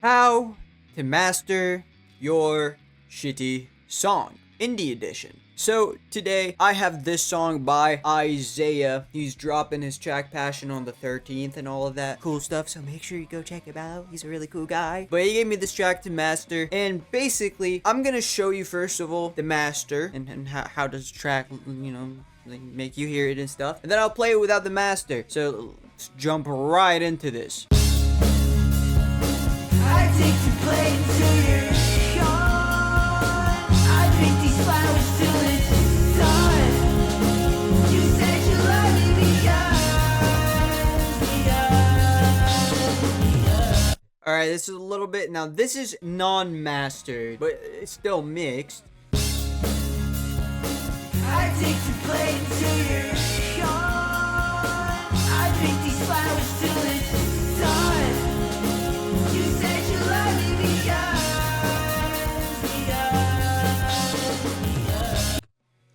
How to master your shitty song, indie edition. So today I have this song by Isaiah. He's dropping his track Passion on the 13th and all of that cool stuff, so make sure you go check him out. He's a really cool guy. But he gave me this track to master, and basically I'm gonna show you first of all the master and how does the track, like, make you hear it and stuff, and then I'll play it without the master. So let's jump right into this. I take to play until you're gone. I pick these flowers till it's done. You said you love me because. Alright, this is a little bit. Now, this is non-mastered, but it's still mixed. I take to play until you're gone. I pick these flowers till it's done.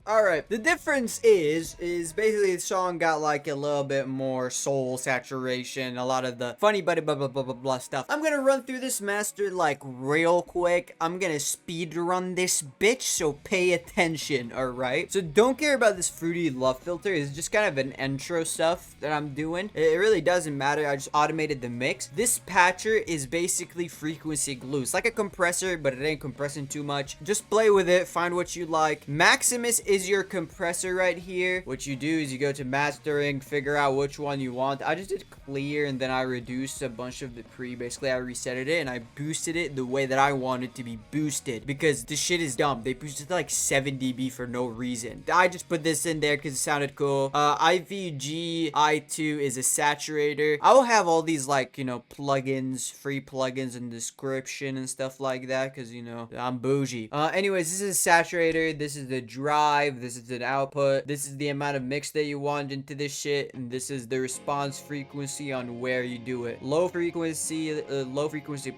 Alright, the difference is basically the song got like a little bit more soul saturation, a lot of the funny blah blah blah blah blah blah stuff. I'm gonna run through this master like real quick. I'm gonna speed run this bitch, so pay attention, alright? So don't care about this fruity love filter, it's just kind of an intro stuff that I'm doing. It really doesn't matter, I just automated the mix. This patcher is basically frequency glue. It's like a compressor, but it ain't compressing too much. Just play with it, find what you like. Maximus is your compressor right here. What you do is you go to mastering, figure out which one you want. I just did clear and then I reduced a bunch of the pre. Basically I resetted it and I boosted it the way that I want it to be boosted, because this shit is dumb. They boosted to like 7 dB for no reason. I just put this in there because it sounded cool. IVG I2 is a saturator. I will have all these like, plugins, free plugins in the description and stuff like that, because I'm bougie. Anyways, this is a saturator. This is the drive. This is an output. This is the amount of mix that you want into this shit, and this is the response frequency on where you do it. Low frequency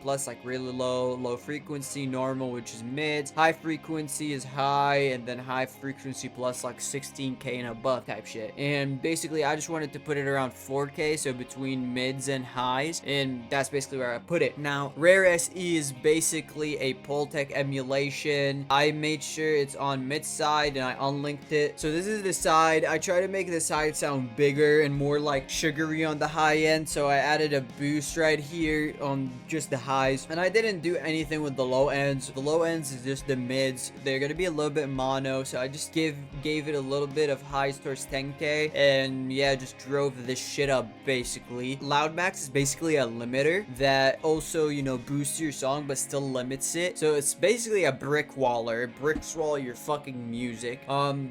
plus like really low frequency normal, which is mids. High frequency is high, and then high frequency plus like 16k and above type shit. And basically I just wanted to put it around 4k, so between mids and highs, and that's basically where I put it. Now Rare SE is basically a Pultec emulation. I made sure it's on mid side and I unlinked it. So this is the side. I try to make the side sound bigger and more like sugary on the high end, so I added a boost right here on just the highs, and I didn't do anything with the low ends. The low ends is just the mids. They're gonna be a little bit mono, so I just gave it a little bit of highs towards 10k, and yeah, just drove this shit up basically. Loud max is basically a limiter that also boosts your song but still limits it, so it's basically a brick waller. It bricks wall your fucking music.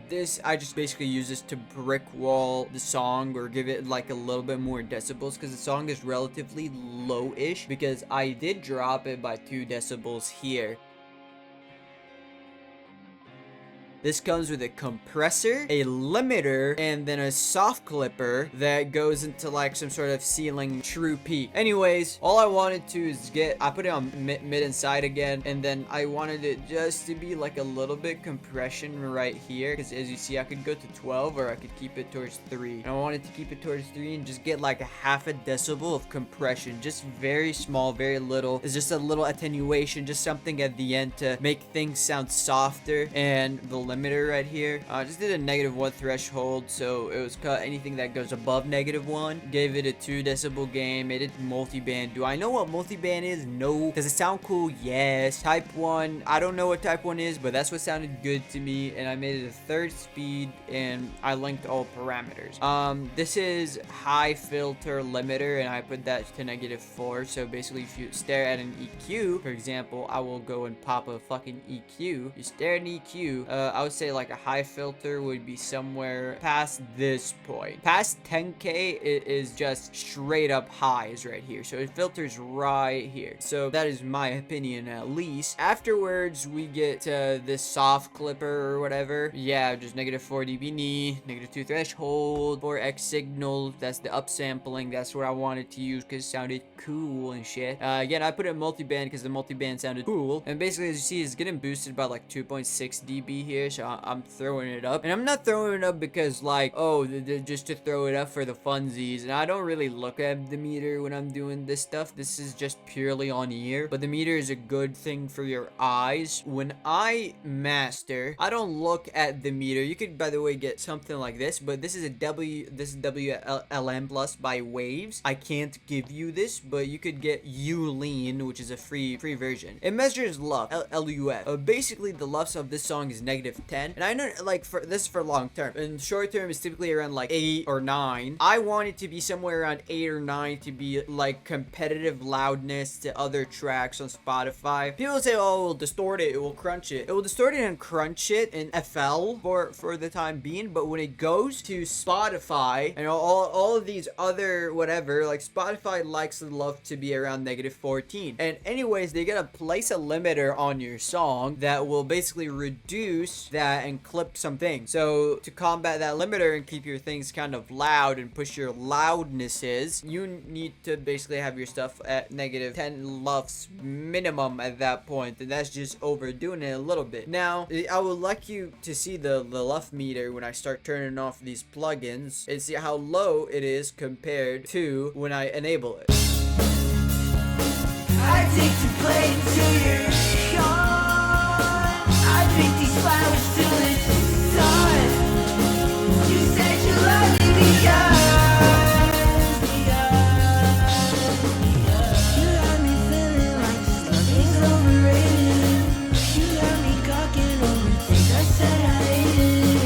This I just basically use this to brick wall the song, or give it like a little bit more decibels, because the song is relatively low-ish, because I did drop it by 2 decibels here. This comes with a compressor, a limiter, and then a soft clipper that goes into like some sort of ceiling true peak. Anyways, all I wanted to is I put it on mid and side again, and then I wanted it just to be like a little bit compression right here, because as you see I could go to 12 or I could keep it towards 3. And I wanted to keep it towards 3 and just get like a half a decibel of compression, just very small, very little. It's just a little attenuation, just something at the end to make things sound softer. And the limiter right here, I just did a -1 threshold, so it was cut anything that goes above -1. Gave it a 2 decibel gain, made it multiband. Do I know what multiband is? No. Does it sound cool? Yes. Type 1, I don't know what type 1 is, but that's what sounded good to me, and I made it a 3rd speed, and I linked all parameters. This is high filter limiter, and I put that to -4, so basically if you stare at an EQ, for example, I will go and pop a fucking EQ. You stare at an EQ, I would say like a high filter would be somewhere past this point. Past 10k, it is just straight up highs right here, so it filters right here. So that is my opinion, at least. Afterwards we get to this soft clipper or whatever. Yeah, just -4 dB knee, -2 threshold, 4x signal. That's the upsampling. That's what I wanted to use because it sounded cool and shit. Again, I put it in multiband because the multiband sounded cool, and basically as you see it's getting boosted by like 2.6 dB here. here, so I'm throwing it up. And I'm not throwing it up because like, oh, just to throw it up for the funsies. And I don't really look at the meter when I'm doing this stuff. This is just purely on ear. But the meter is a good thing for your eyes. When I master, I don't look at the meter. You could, by the way, get something like this, but this is WLM plus by Waves. I can't give you this, but you could get lean, which is a free version. It measures LUF, LUF. Basically, the LUFs of this song is -10, and I know like for this is for long term, and short term is typically around like 8 or 9. I want it to be somewhere around 8 or 9 to be like competitive loudness to other tracks on Spotify. People say, oh, we'll distort it, it will crunch it. It will distort it and crunch it in FL for the time being, but when it goes to Spotify and all of these other whatever, like Spotify likes the LUF to be around -14. And anyways, they gotta place a limiter on your song that will basically reduce that and clip some things. So to combat that limiter and keep your things kind of loud and push your loudnesses, you need to basically have your stuff at -10 LUFs minimum at that point, and that's just overdoing it a little bit. Now, I would like you to see the LUF meter when I start turning off these plugins and see how low it is compared to when I enable it. I take to play till you're gone. I pick these flowers till it's done. You said you loved me because you got me feeling like this loving's overrated. You got me gawking over things I said I hated.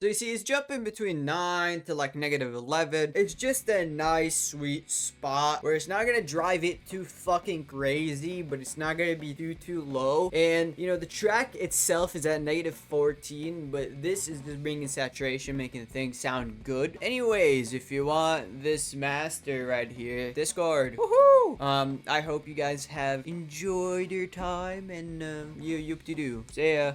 So you see, it's jumping between 9 to like -11. It's just a nice, sweet spot where it's not gonna drive it too fucking crazy, but it's not gonna be too low. And you know, the track itself is at -14, but this is just bringing saturation, making things sound good. Anyways, if you want this master right here, Discord. Woohoo! I hope you guys have enjoyed your time, and you to do. See ya.